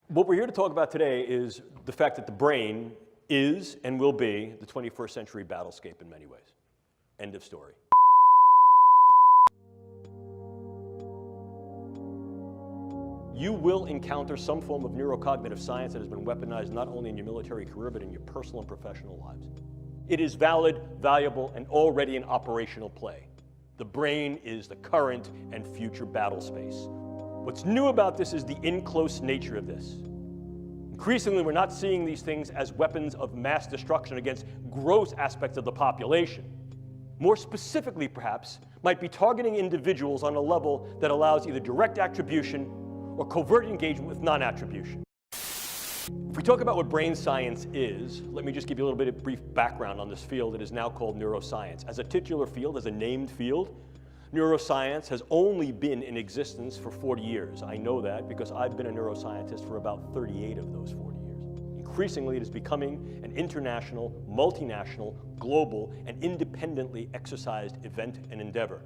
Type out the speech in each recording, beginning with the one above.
What we're here to talk about today is the fact that the brain is and will be the 21st century battlescape in many ways. End of story. You will encounter some form of neurocognitive science that has been weaponized not only in your military career, but in your personal and professional lives. It is valid, valuable, and already in operational play. The brain is the current and future battle space. What's new about this is the in-close nature of this. Increasingly, we're not seeing these things as weapons of mass destruction against gross aspects of the population. More specifically, perhaps, might be targeting individuals on a level that allows either direct attribution or covert engagement with non-attribution. If we talk about what brain science is, let me just give you a little bit of brief background on this field. It is now called neuroscience. As a titular field, as a named field, neuroscience has only been in existence for 40 years. I know that because I've been a neuroscientist for about 38 of those 40 years. Increasingly, it is becoming an international, multinational, global, and independently exercised event and endeavor,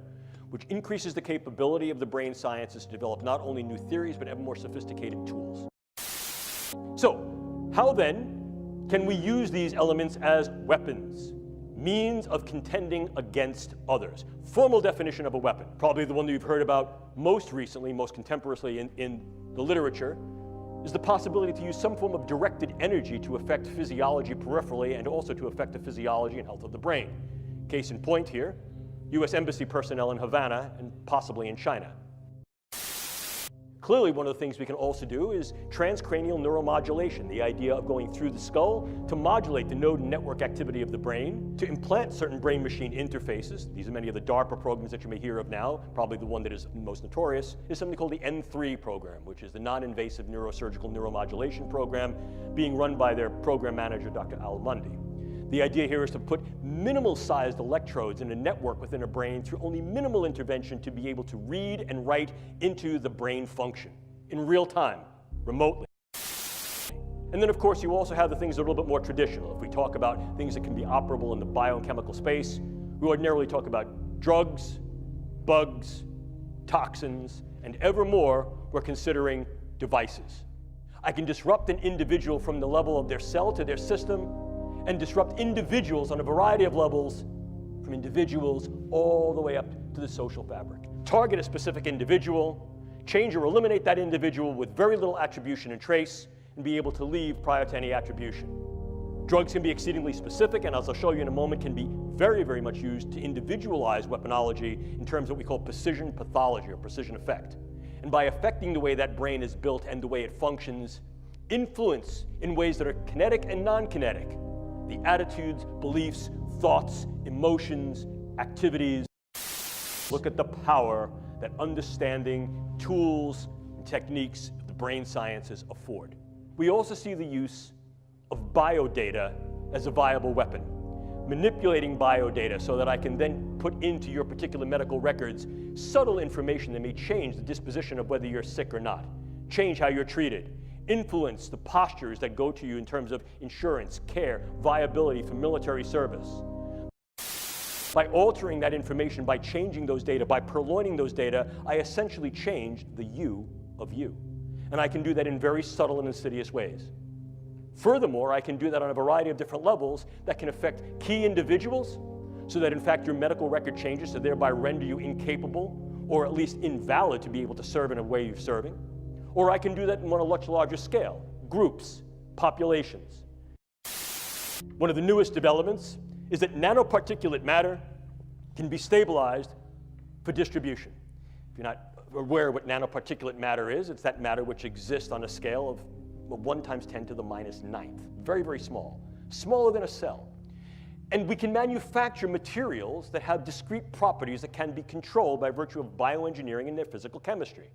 which increases the capability of the brain sciences to develop not only new theories, but ever more sophisticated tools. So, how then can we use these elements as weapons? Means of contending against others. Formal definition of a weapon, probably the one that you've heard about most recently, most contemporaneously in the literature, is the possibility to use some form of directed energy to affect physiology peripherally and also to affect the physiology and health of the brain. Case in point here, U.S. Embassy personnel in Havana and possibly in China. Clearly, one of the things we can also do is transcranial neuromodulation, the idea of going through the skull to modulate the node and network activity of the brain, to implant certain brain-machine interfaces. These are many of the DARPA programs that you may hear of now. Probably the one that is most notorious is something called the N3 program, which is the non-invasive neurosurgical neuromodulation program being run by their program manager, Dr. Al Mundi. The idea here is to put minimal-sized electrodes in a network within a brain through only minimal intervention to be able to read and write into the brain function in real time, remotely. And then, of course, you also have the things that are a little bit more traditional. If we talk about things that can be operable in the biochemical space, we ordinarily talk about drugs, bugs, toxins, and ever more, we're considering devices. I can disrupt an individual from the level of their cell to their system, and disrupt individuals on a variety of levels, from individuals all the way up to the social fabric. Target a specific individual, change or eliminate that individual with very little attribution and trace, and be able to leave prior to any attribution. Drugs can be exceedingly specific, and as I'll show you in a moment, can be very, very much used to individualize weaponology in terms of what we call precision pathology or precision effect. And by affecting the way that brain is built and the way it functions, influence in ways that are kinetic and non-kinetic the attitudes, beliefs, thoughts, emotions, activities. Look at the power that understanding tools and techniques of the brain sciences afford. We also see the use of biodata as a viable weapon, manipulating biodata so that I can then put into your particular medical records subtle information that may change the disposition of whether you're sick or not, change how you're treated, influence the postures that go to you in terms of insurance, care, viability for military service. By altering that information, by changing those data, by purloining those data, I essentially change the you of you. And I can do that in very subtle and insidious ways. Furthermore, I can do that on a variety of different levels that can affect key individuals so that in fact your medical record changes to thereby render you incapable or at least invalid to be able to serve in a way you're serving. Or I can do that on a much larger scale, groups, populations. One of the newest developments is that nanoparticulate matter can be stabilized for distribution. If you're not aware of what nanoparticulate matter is, it's that matter which exists on a scale of 1 × 10⁻⁹. Very, very small, smaller than a cell. And we can manufacture materials that have discrete properties that can be controlled by virtue of bioengineering and their physical chemistry.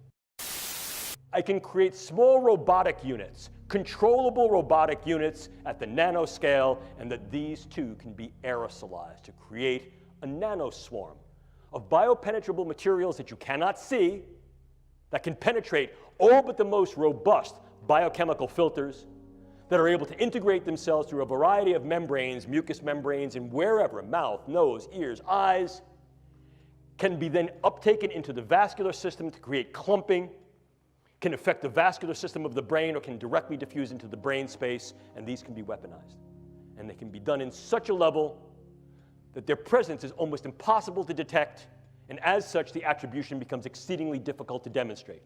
I can create small robotic units, controllable robotic units at the nanoscale, and that these too can be aerosolized to create a nanoswarm of biopenetrable materials that you cannot see, that can penetrate all but the most robust biochemical filters, that are able to integrate themselves through a variety of membranes, mucous membranes, and wherever, mouth, nose, ears, eyes, can be then uptaken into the vascular system to create clumping, can affect the vascular system of the brain or can directly diffuse into the brain space, and these can be weaponized. And they can be done in such a level that their presence is almost impossible to detect, and as such, the attribution becomes exceedingly difficult to demonstrate.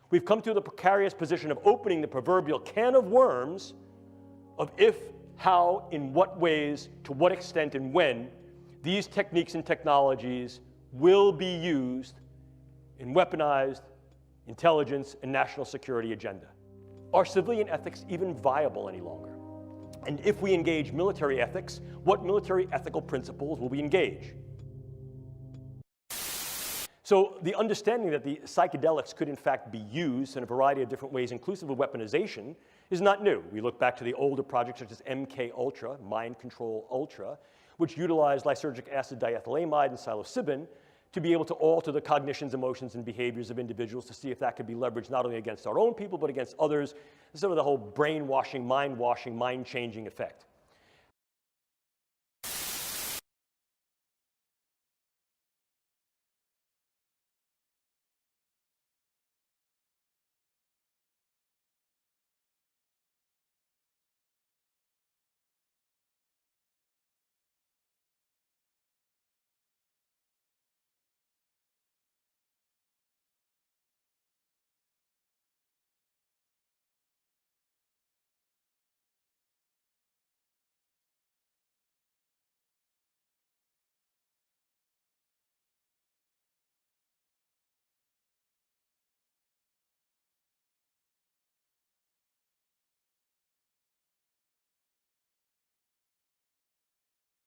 We've come to the precarious position of opening the proverbial can of worms of if, how, in what ways, to what extent, and when these techniques and technologies will be used in weaponized intelligence and national security agenda. Are civilian ethics even viable any longer? And if we engage military ethics, what military ethical principles will we engage? So the understanding that the psychedelics could in fact be used in a variety of different ways, inclusive of weaponization, is not new. We look back to the older projects such as MK Ultra, Mind Control Ultra, which utilized lysergic acid diethylamide and psilocybin to be able to alter the cognitions, emotions, and behaviors of individuals to see if that could be leveraged not only against our own people, but against others, sort of the whole brainwashing, mind-changing effect.